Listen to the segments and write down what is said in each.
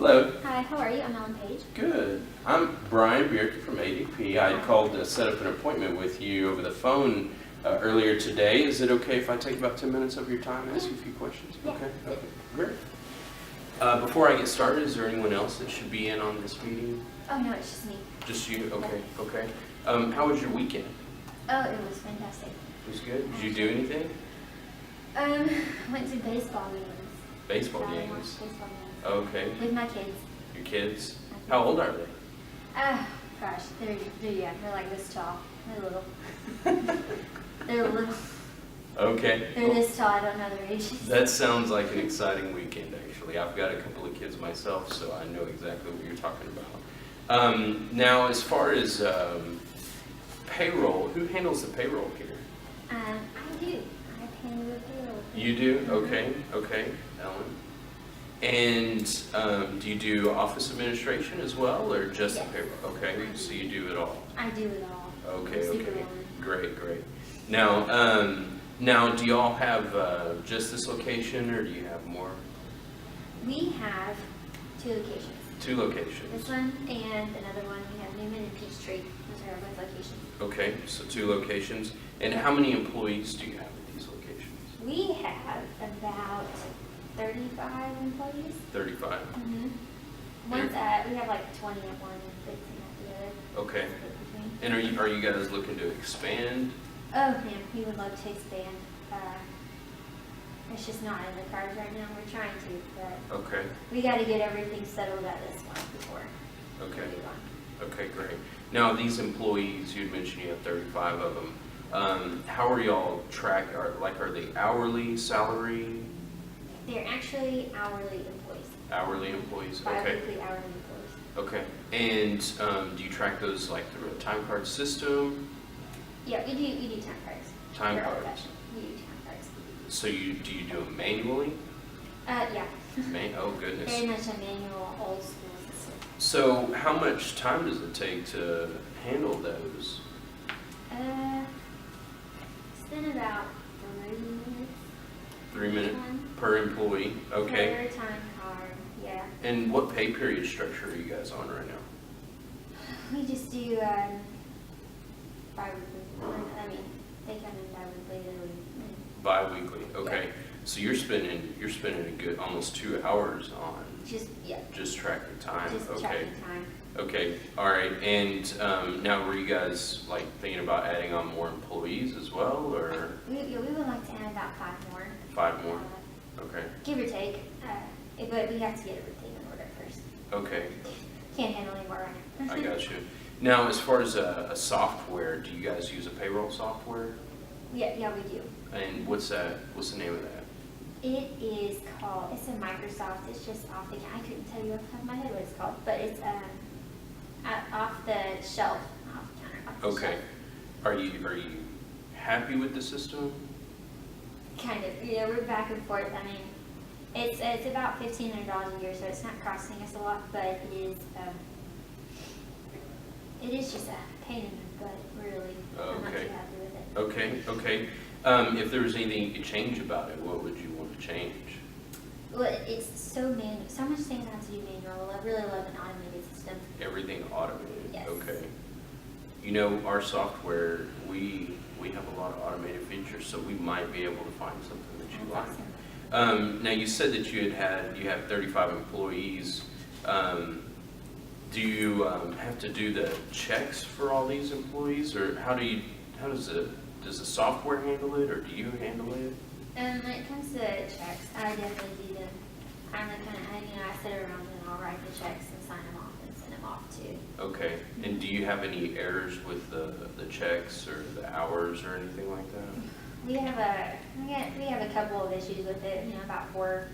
Hello. Hi, how are you? I'm Ellen Page. Good. I'm Bryan Bjerke from ADP. I called to set up an appointment with you over the phone earlier today. Is it okay if I take about 10 minutes of your time and ask you a few questions? Yeah. Okay, great. Before I get started, is there anyone else that should be in on this meeting? Oh no, it's just me. Just you? Okay. How was your weekend? Oh, it was fantastic. It was good. Did you do anything? Went to baseball games. Baseball I games? watched baseball games. Okay. With my kids. Your kids? How old are they? Gosh, they're like this tall. They're little. They're little. Okay. They're this tall. I don't know their ages. That sounds like an exciting weekend, actually. I've got a couple of kids myself, so I know exactly what you're talking about. Now, as far as payroll, who handles the payroll here? I do. I handle the payroll. You do? Okay, Ellen. And do you do office administration as well, or just the Yes. payroll? Okay, so you do it all. I do it all. Okay. I'm Superwoman. Great. Now, do you all have just this location, or do you have more? We have 2 locations. 2 locations. This one and another one. We have Newman and Peachtree. Those are our both locations. Okay, so 2 locations. And how many employees do you have at these locations? We have about 35 employees. 35. Mm-hmm. We have like 20 at one and 15 at the other. Okay. Split between. And are you guys looking to expand? Oh man, we would love to expand. It's just not in the cards right now. We're trying to, but Okay. we got to get everything settled at this one before Okay. we move on. Okay, great. Now, these employees, you'd mentioned you have 35 of them. How are y'all are they hourly, salary? They're actually hourly employees. Hourly employees? Okay. Bi-weekly hourly employees. Okay. And do you track those like through a time card system? Yeah, we do time cards. Time They're cards. old-fashioned. We do time cards. So do you do them manually? Yeah. Oh goodness. Very much a manual, old school system. So how much time does it take to handle those? It's been about 3 minutes. 3 minutes One. per employee? Okay. Per time card, yeah. And what pay period structure are you guys on right now? We just do bi-weekly. I mean, they come in bi-weekly. Bi-weekly, okay. So you're spending a good almost 2 hours on just tracking time. Just Okay. tracking time. Okay, all right. And now, were you guys like thinking about adding on more employees as well, or We would like to add about 5 more. 5 more? Okay. Give or take. But we have to get everything in order first. Okay, Can't handle any more right now. I got you. Now, as far as a software, do you guys use a payroll software? Yeah, we do. And what's that? What's the name of that? It's a Microsoft. It's just I couldn't tell you off the top of my head what it's called, but it's off the shelf, off the counter, off the Okay. shelf. Are you happy with the system? Kind of. We're back and forth. I mean, it's about $1,500 a year, so it's not costing us a lot, but it is just a pain in the butt, really. I'm not too Okay. happy with it. Okay. If there was anything you could change about it, what would you want to change? Well, it's so much things I have to do manual. I really love an automated system. Everything automated? Yes. Okay. Our software, we have a lot of automated features, so we might be able to find something that you That's like. awesome. Now, you said that you have 35 employees. Do you have to do the checks for all these employees, or does the software handle it, or do you handle it? When it comes to checks, I definitely do them. I'm the kind of, I sit around and I'll write the checks and sign them off and send them off too. Okay. And do you have any errors with the checks or the hours or anything like that? We have a couple of issues with it. About 4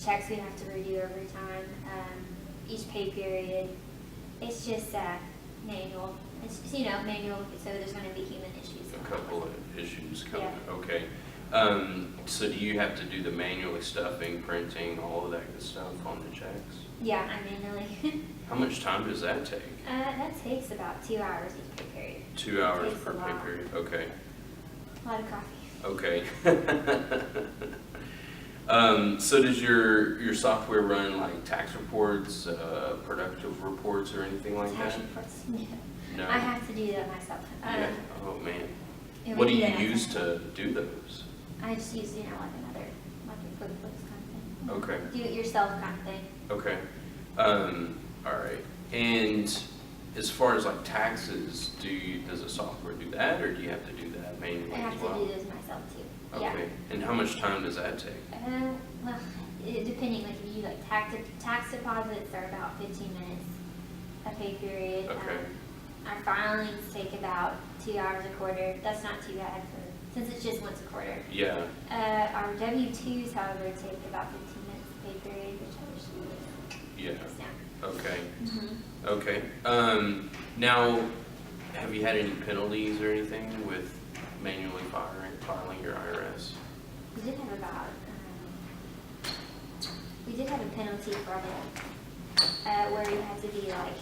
checks we have to redo every time. Each pay period. It's just manual. It's manual, so there's going to be human issues. A couple of issues coming. Yeah. Okay. So do you have to do the manually stuffing, printing, all of that good stuff on the checks? Yeah, I manually. How much time does that take? That takes about 2 hours each pay period. 2 hours takes per a pay lot. period. Okay. A lot of coffee. Okay. So does your software run like tax reports, productive reports, or anything like Tax that? reports, no. No. I have to do that myself. Yeah. Oh man. and What we do you that use myself. to do those? I just use, like another, like a QuickBooks kind of thing. Okay. Do it yourself kind of thing. Okay. All right. And as far as like taxes, does the software do that, or do you have to do that manually I have as to well? do those myself too. Yeah. Okay. And how much time does that take? Well, depending, like if you like tax deposits are about 15 minutes a pay period. Okay. Our filings take about 2 hours a quarter. That's not too bad since it's just once a quarter. Yeah. Our W-2s, however, take about 15 minutes a pay period, which I wish we would. Yeah. Down. Okay. Mm-hmm. Okay. Now, have you had any penalties or anything with manually filing your IRS? We did have about, we did have a penalty from it, where you had to be like,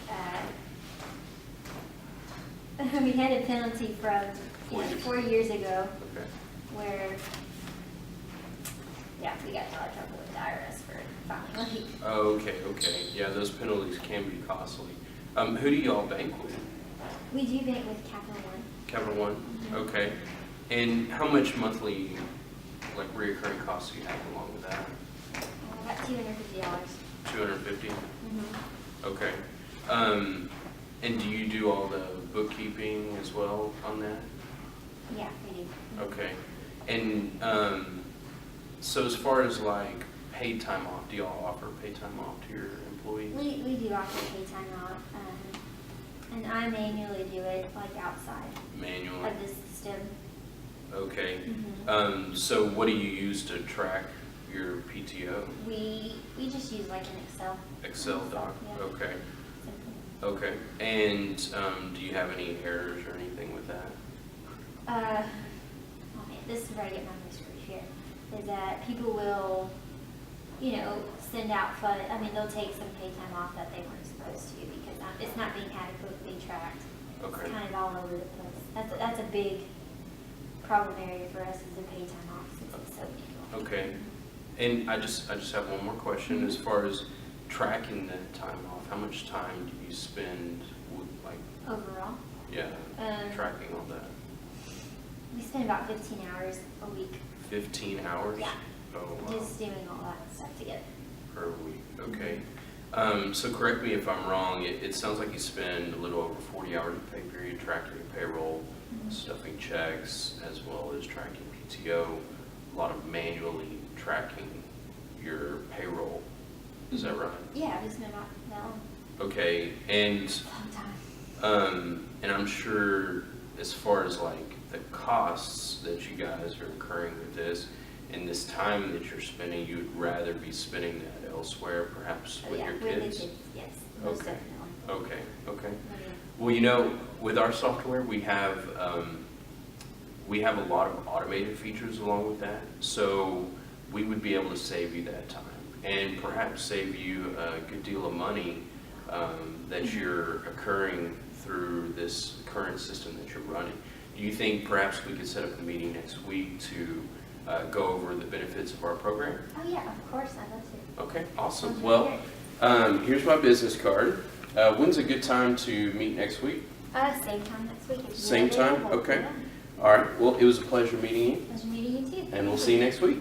we had a penalty from 4 years ago Okay. where, yeah, we got in a lot of trouble with the IRS for filing late. Oh, okay. Yeah, those penalties can be costly. Who do y'all bank with? We do bank with Capital One. Capital One? Mhm. Okay. And how much monthly, like, recurring costs do you have along with that? About $250. 250? Mm-hmm. Okay. And do you do all the bookkeeping as well on that? Yeah, we do. Okay. And so as far as like paid time off, do y'all offer paid time off to your employees? We do offer paid time off, and I manually do it like outside Manually? of the system. Okay. Mhm. So what do you use to track your PTO? We just use like an Excel doc? Yeah. Okay. Simple. Okay. And do you have any errors or anything with that? Oh man, this is where I get my mystery here. Is that people will, send out they'll take some paid time off that they weren't supposed to because it's not being adequately tracked. Okay. It's kind of all over the place. That's a big problem area for us is the paid time off since it's so manual. Okay. And I just have one more question. As far as tracking that time off, how much time do you spend with, like, Overall, tracking all that? we spend about 15 hours a week 15 hours? Yeah. Oh, wow. just doing all that stuff together. Per week, okay. So correct me if I'm wrong, it sounds like you spend a little over 40 hours a pay period tracking your payroll, Mhm. stuffing checks, as well as tracking PTO, a lot of manually tracking your payroll. Is that right? Yeah, we spend about that long Okay, and time. and I'm sure as far as like the costs that you guys are incurring with this and this time that you're spending, you'd rather be spending that elsewhere, perhaps with your With the kids? kids, yes, most Okay. definitely. Okay, okay. Oh, yeah. Well, with our software, we have a lot of automated features along with that. So we would be able to save you that time and perhaps save you a good deal of money that you're occurring through this current system that you're running. Do you think perhaps we could set up a meeting next week to go over the benefits of our program? Oh, yeah, of course, I'd love to. Okay, awesome. Sounds Well, great. here's my business card. When's a good time to meet next week? Same time next week. if you're Same time? available. Okay. Yeah. All right. Well, it was a pleasure meeting you, Pleasure meeting you too. and we'll see you next week.